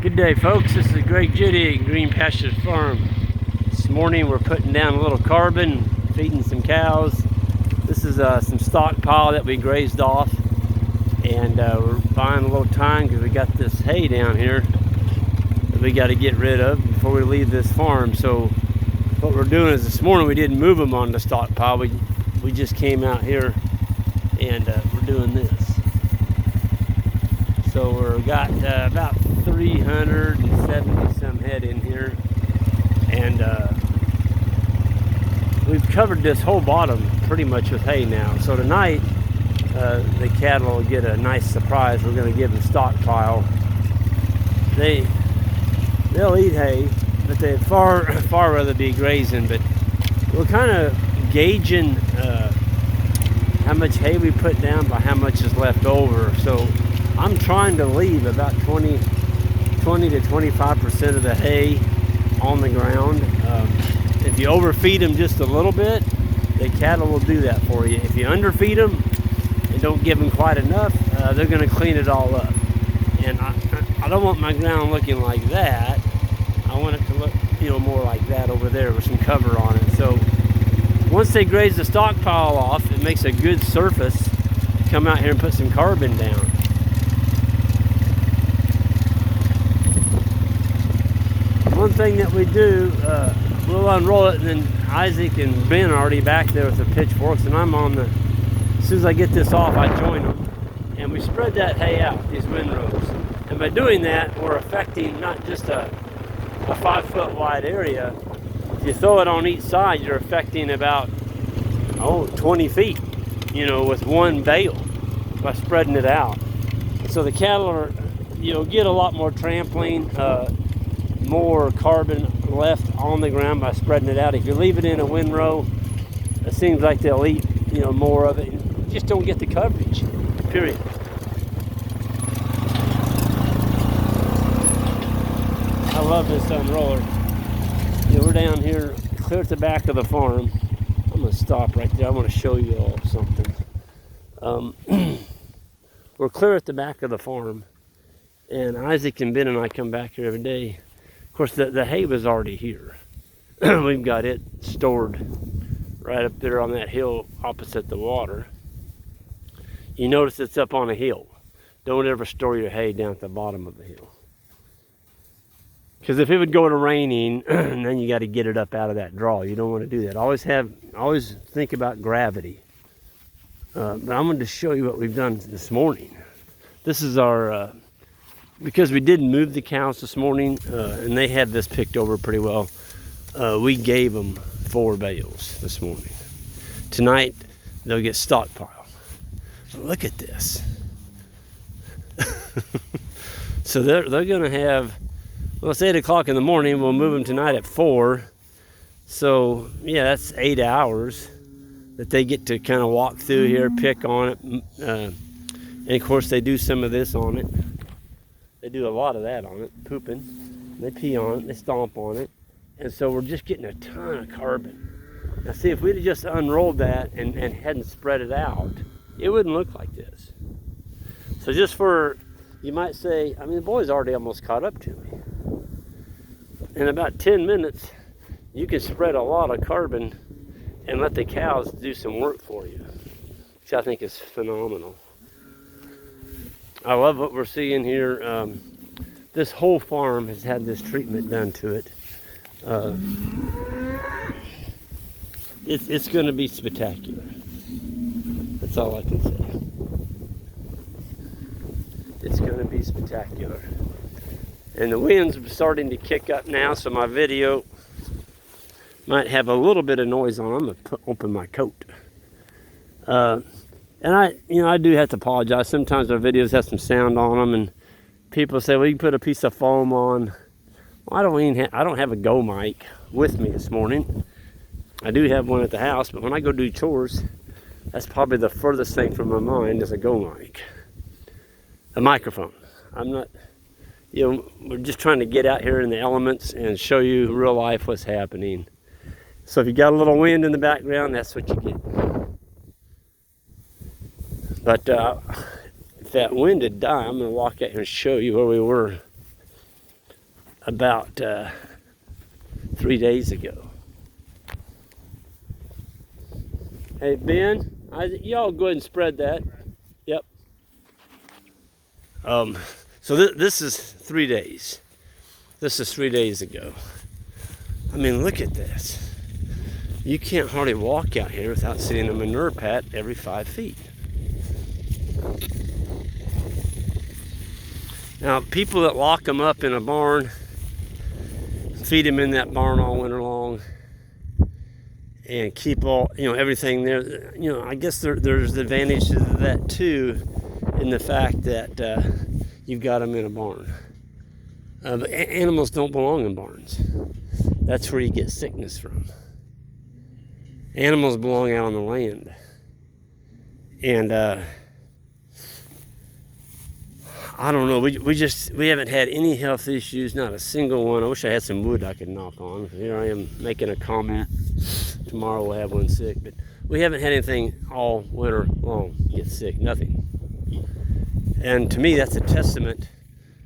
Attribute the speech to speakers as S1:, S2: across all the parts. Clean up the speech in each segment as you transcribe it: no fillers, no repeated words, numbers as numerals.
S1: Good day, folks. This is Greg Judy at Green Pastures Farm. This morning we're putting down a little carbon, feeding some cows. This is some stockpile that we grazed off, and we're buying a little time because we got this hay down here that we got to get rid of before we leave this farm. So what we're doing is this morning we didn't move them on the stockpile. We just came out here and we're doing this. So we've got about 370 some head in here, and we've covered this whole bottom pretty much with hay now. So tonight the cattle will get a nice surprise. We're going to give them stockpile. They'll eat hay, but they'd far rather be grazing. But we're kind of gauging how much hay we put down by how much is left over. So I'm trying to leave about 20 to 25% of the hay on the ground. If you overfeed them just a little bit, the cattle will do that for you. If you underfeed them and don't give them quite enough, they're going to clean it all up. And I don't want my ground looking like that. I want it to look, more like that over there with some cover on it. So once they graze the stockpile off, it makes a good surface to come out here and put some carbon down. One thing that we do, we'll unroll it, and then Isaac and Ben are already back there with the pitchforks, and I'm on the, as soon as I get this off, I join them, and we spread that hay out, these windrows. And by doing that, we're affecting not just a 5-foot wide area. If you throw it on each side, you're affecting about 20 feet, with one bale by spreading it out. So the cattle are, get a lot more trampling, more carbon left on the ground by spreading it out. If you leave it in a windrow, it seems like they'll eat, more of it. You just don't get the coverage, period. I love this unroller. We're down here clear at the back of the farm. I'm going to stop right there. I want to show you all something. We're clear at the back of the farm, and Isaac and Ben and I come back here every day. Of course, the hay was already here. We've got it stored right up there on that hill opposite the water. You notice it's up on a hill. Don't ever store your hay down at the bottom of the hill. Because if it would go to raining, then you got to get it up out of that draw. You don't want to do that. Always think about gravity. But I'm going to show you what we've done this morning. This is our, because we didn't move the cows this morning, and they had this picked over pretty well, we gave them 4 bales this morning. Tonight, they'll get stockpile. Look at this. So they're going to have, well, it's 8 o'clock in the morning. We'll move them tonight at 4. So, yeah, that's 8 hours that they get to kind of walk through here, pick on it. And, of course, they do some of this on it. They do a lot of that on it, pooping. They pee on it, they stomp on it. And so we're just getting a ton of carbon. Now, see, if we'd have just unrolled that and hadn't spread it out, it wouldn't look like this. So just for, you might say, the boy's already almost caught up to me. In about 10 minutes, you can spread a lot of carbon and let the cows do some work for you, which I think is phenomenal. I love what we're seeing here. This whole farm has had this treatment done to it. It's going to be spectacular. That's all I can say. It's going to be spectacular. And the wind's starting to kick up now, so my video might have a little bit of noise on. I'm going to open my coat. And I do have to apologize. Sometimes our videos have some sound on them, and people say, well, you can put a piece of foam on. Well, I don't have a Go mic with me this morning. I do have one at the house, but when I go do chores, that's probably the furthest thing from my mind is a Go mic. A microphone. I'm not, we're just trying to get out here in the elements and show you real life what's happening. So if you got a little wind in the background, that's what you get. But if that wind had died, I'm going to walk out here and show you where we were about 3 days ago. Hey, Ben, y'all go ahead and spread that. Yep. So this is 3 days. This is 3 days ago. I mean, look at this. You can't hardly walk out here without seeing a manure pat every 5 feet. Now, people that lock them up in a barn, feed them in that barn all winter long, and keep all, everything there. I guess there's the advantage to that too, in the fact that you've got them in a barn. But animals don't belong in barns. That's where you get sickness from. Animals belong out on the land. And I don't know, we haven't had any health issues, not a single one. I wish I had some wood I could knock on. Here I am making a comment. Tomorrow we'll have one sick, but we haven't had anything all winter long get sick, nothing. And to me, that's a testament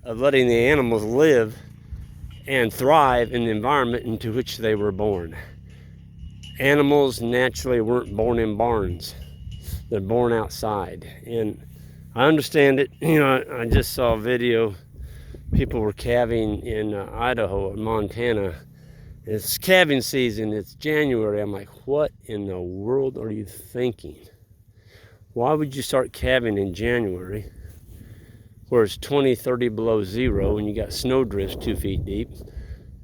S1: of letting the animals live and thrive in the environment into which they were born. Animals naturally weren't born in barns. They're born outside. And I understand it. I just saw a video. People were calving in Idaho and Montana. It's calving season. It's January. I'm like, what in the world are you thinking? Why would you start calving in January where it's 20, 30 below zero and you got snow drifts 2 feet deep?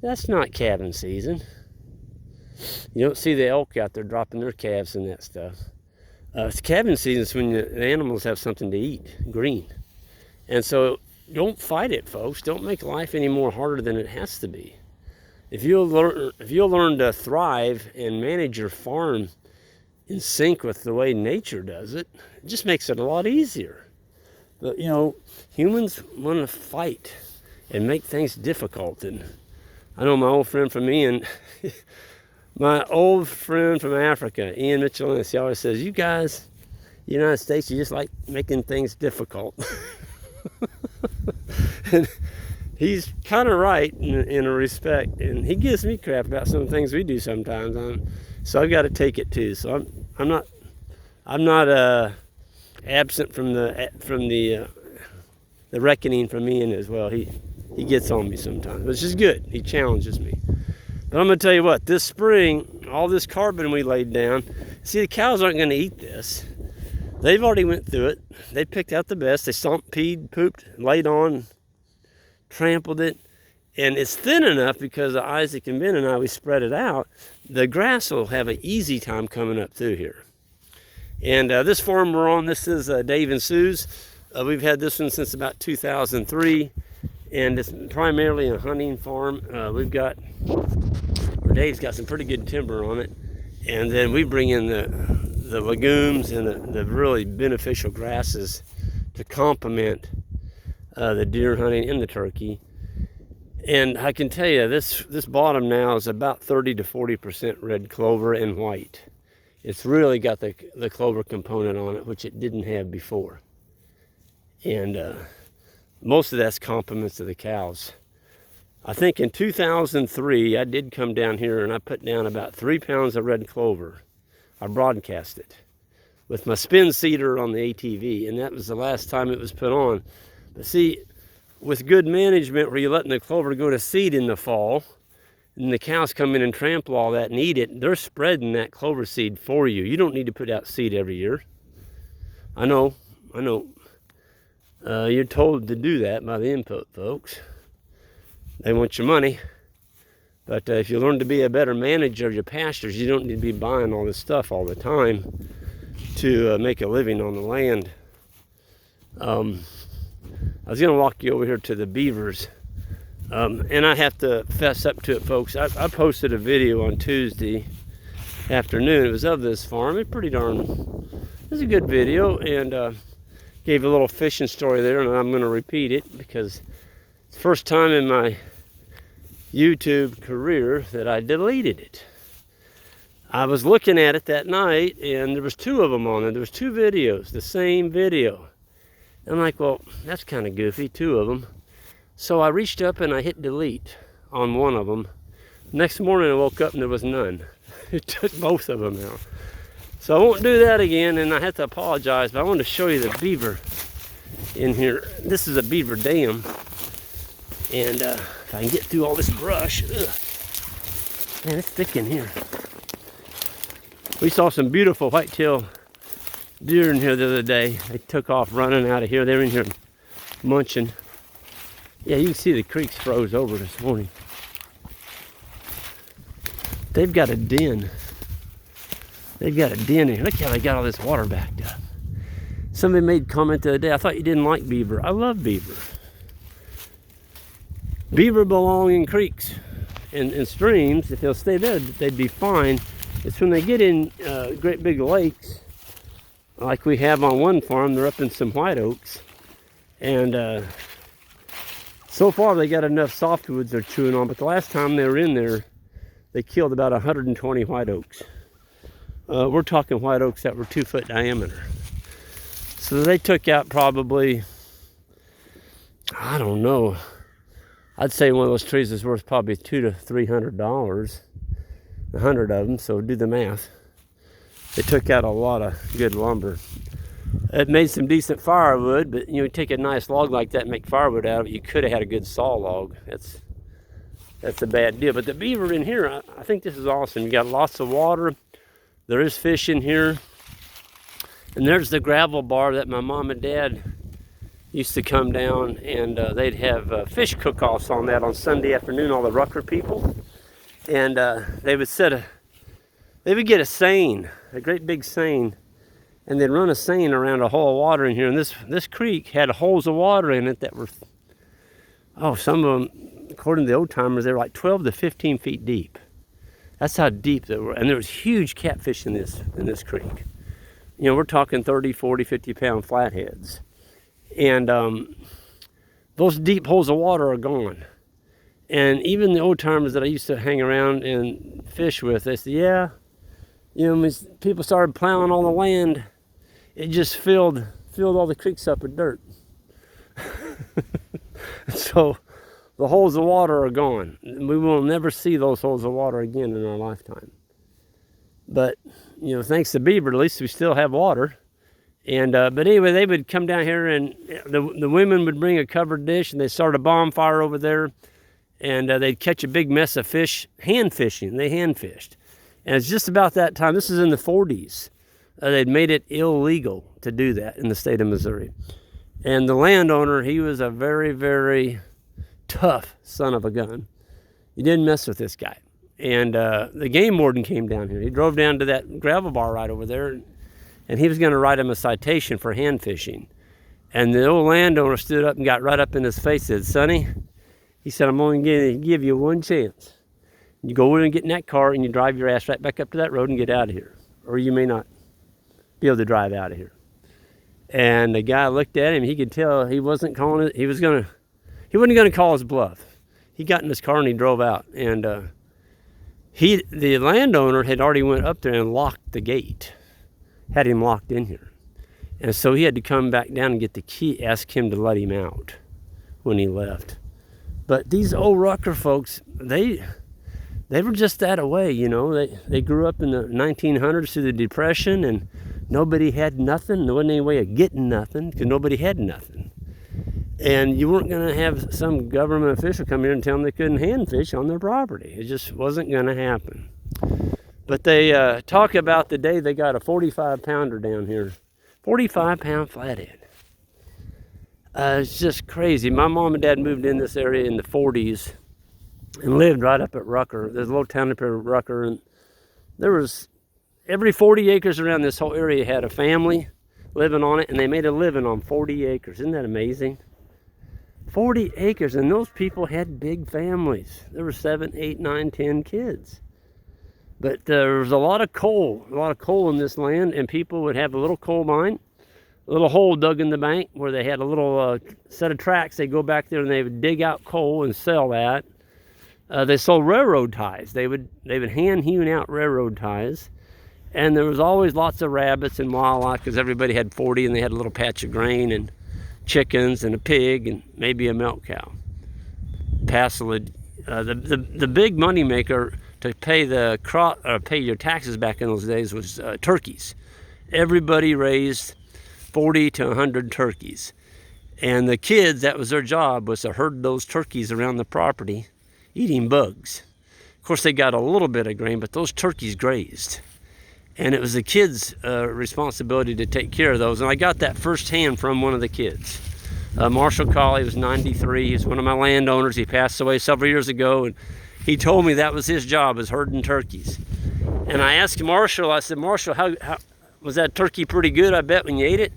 S1: That's not calving season. You don't see the elk out there dropping their calves and that stuff. It's calving season is when the animals have something to eat, green. And so don't fight it, folks. Don't make life any more harder than it has to be. If you'll learn to thrive and manage your farm in sync with the way nature does it, it just makes it a lot easier. But humans want to fight and make things difficult. And I know my old friend from Ian, my old friend from Africa, Ian Mitchell, he always says, you guys, the United States, you just like making things difficult. And he's kind of right in a respect, and he gives me crap about some things we do sometimes. So I've got to take it too. So I'm not absent from the reckoning from Ian as well. He gets on me sometimes, which is good. He challenges me. But I'm going to tell you what, this spring, all this carbon we laid down, see, the cows aren't going to eat this. They've already went through it. They picked out the best. They stomped, peed, pooped, laid on, trampled it. And it's thin enough because Isaac and Ben and I, we spread it out. The grass will have an easy time coming up through here. And this farm we're on, this is Dave and Sue's. We've had this one since about 2003. And it's primarily a hunting farm. Dave's got some pretty good timber on it. And then we bring in the legumes and the really beneficial grasses to complement the deer hunting and the turkey. And I can tell you, this bottom now is about 30 to 40% red clover and white. It's really got the clover component on it, which it didn't have before. And most of that's compliments of the cows. I think in 2003, I did come down here and I put down about 3 pounds of red clover. I broadcast it with my spin seeder on the ATV, and that was the last time it was put on. But see, with good management where you're letting the clover go to seed in the fall, and the cows come in and trample all that and eat it, they're spreading that clover seed for you. You don't need to put out seed every year. I know. You're told to do that by the input folks. They want your money. But if you learn to be a better manager of your pastures, you don't need to be buying all this stuff all the time to make a living on the land. I was going to walk you over here to the beavers. And I have to fess up to it, folks. I posted a video on Tuesday afternoon. It was of this farm. It was a good video, and gave a little fishing story there, and I'm going to repeat it because it's the first time in my YouTube career that I deleted it. I was looking at it that night, and there was 2 of them on there. There was 2 videos, the same video. I'm like, well, that's kind of goofy, 2 of them. So I reached up and I hit delete on one of them. Next morning I woke up and there was none. It took both of them out. So I won't do that again, and I have to apologize, but I wanted to show you the beaver in here. This is a beaver dam, and if I can get through all this brush, man, it's thick in here. We saw some beautiful white-tailed deer in here the other day. They took off running out of here. They were in here munching. Yeah, you can see the creek's froze over this morning. They've got a den. They've got a den in here. Look how they got all this water backed up. Somebody made a comment the other day, I thought you didn't like beaver. I love beaver. Beaver belong in creeks and streams. If they'll stay there, they'd be fine. It's when they get in great big lakes, like we have on one farm. They're up in some white oaks. And so far they got enough softwoods they're chewing on, but the last time they were in there, they killed about 120 white oaks. We're talking white oaks that were 2 foot diameter. So they took out probably, I don't know, I'd say one of those trees is worth probably $200 to $300, 100 of them, so do the math. They took out a lot of good lumber. It made some decent firewood, but you take a nice log like that and make firewood out of it, you could have had a good saw log. That's a bad deal. But the beaver in here, I think this is awesome. You got lots of water. There is fish in here. And there's the gravel bar that my mom and dad used to come down, and they'd have fish cook-offs on that on Sunday afternoon, all the Rucker people. And they would get a seine, a great big seine, and they'd run a seine around a hole of water in here. And this creek had holes of water in it that were, some of them, according to the old timers, they were like 12 to 15 feet deep. That's how deep they were. And there was huge catfish in this creek. We're talking 30, 40, 50 pound flatheads. And those deep holes of water are gone. And even the old timers that I used to hang around and fish with, they said, when people started plowing all the land, it just filled all the creeks up with dirt. So the holes of water are gone. We will never see those holes of water again in our lifetime. But, thanks to beaver, at least we still have water. And but anyway, they would come down here, and the women would bring a covered dish, and they'd start a bonfire over there, and they'd catch a big mess of fish, hand fishing. They hand fished. And it's just about that time, this is in the 40s, they'd made it illegal to do that in the state of Missouri. And the landowner, he was a very, very tough son of a gun. You didn't mess with this guy. And the game warden came down here. He drove down to that gravel bar right over there, and he was going to write him a citation for hand fishing. And the old landowner stood up and got right up in his face and said, "Sonny," he said, "I'm only going to give you one chance. You go in and get in that car and you drive your ass right back up to that road and get out of here. Or you may not be able to drive out of here." And the guy looked at him. He could tell he wasn't calling it. He wasn't going to call his bluff. He got in his car and he drove out. And the landowner had already went up there and locked the gate, had him locked in here. And so he had to come back down and get the key, ask him to let him out when he left. But these old Rucker folks, they were just that away, They grew up in the 1900s through the Depression, and nobody had nothing. There wasn't any way of getting nothing because nobody had nothing. And you weren't going to have some government official come here and tell them they couldn't hand fish on their property. It just wasn't going to happen. But they talk about the day they got a 45-pounder down here. 45-pound flathead. It's just crazy. My mom and dad moved in this area in the 40s and lived right up at Rucker. There's a little town up here at Rucker, and there was every 40 acres around this whole area had a family living on it, and they made a living on 40 acres. Isn't that amazing? 40 acres, and those people had big families. There were 7, 8, 9, 10 kids. But there was a lot of coal in this land, and people would have a little coal mine, a little hole dug in the bank where they had a little set of tracks. They'd go back there and they would dig out coal and sell that. They sold railroad ties. They would hand hewn out railroad ties. And there was always lots of rabbits and wildlife because everybody had 40 and they had a little patch of grain and chickens and a pig and maybe a milk cow. pass the big money maker to pay the crop or pay your taxes back in those days was turkeys. Everybody raised 40 to 100 turkeys, and the kids, that was their job, was to herd those turkeys around the property eating bugs. Of course, they got a little bit of grain, but those turkeys grazed, and it was the kids' responsibility to take care of those. And I got that firsthand from one of the kids. Marshall Colley was 93. He's one of my landowners. He passed away several years ago, and he told me that was his job, was herding turkeys. And I asked Marshall, I said, Marshall, how was that turkey pretty good, I bet, when you ate it?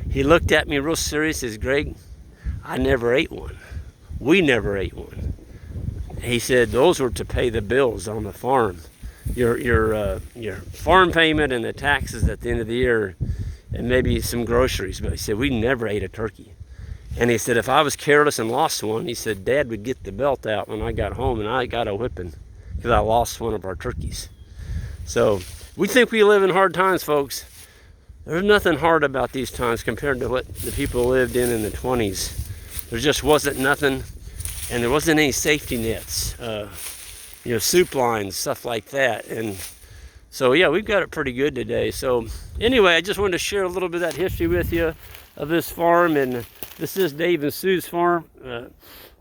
S1: He looked at me real serious, says, Greg, I never ate one. We never ate one. He said, those were to pay the bills on the farm. Your farm payment and the taxes at the end of the year, and maybe some groceries. But he said, we never ate a turkey. And he said, if I was careless and lost one, he said, Dad would get the belt out when I got home, and I got a whipping because I lost one of our turkeys. So we think we live in hard times, folks. There's nothing hard about these times compared to what the people lived in the 20s. There just wasn't nothing, and there wasn't any safety nets, soup lines, stuff like that. And so, yeah, we've got it pretty good today. So anyway, I just wanted to share a little bit of that history with you of this farm. And this is Dave and Sue's farm.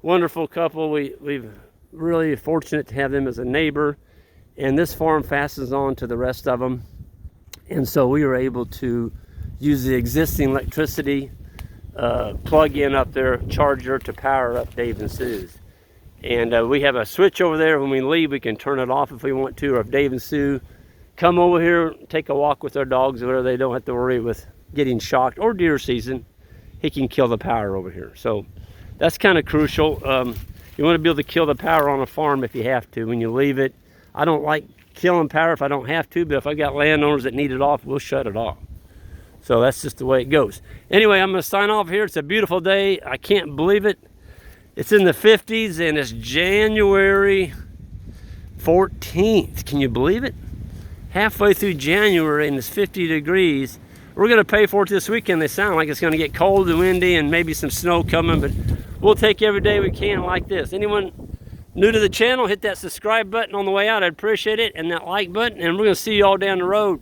S1: Wonderful couple. We've really fortunate to have them as a neighbor. And this farm fastens on to the rest of them. And so we were able to use the existing electricity plug in up their charger to power up Dave and Sue's. And we have a switch over there. When we leave, we can turn it off if we want to, or if Dave and Sue come over here, take a walk with their dogs, or whatever, they don't have to worry with getting shocked, or deer season, he can kill the power over here. So that's kind of crucial. You want to be able to kill the power on a farm if you have to. When you leave it, I don't like killing power if I don't have to, but if I got landowners that need it off, we'll shut it off. So that's just the way it goes. Anyway, I'm going to sign off here. It's a beautiful day. I can't believe it. It's in the 50s, and it's January 14th. Can you believe it? Halfway through January, and it's 50 degrees. We're going to pay for it this weekend. They sound like it's going to get cold and windy and maybe some snow coming, but we'll take every day we can like this. Anyone new to the channel, hit that subscribe button on the way out. I'd appreciate it, and that like button, and we're going to see you all down the road.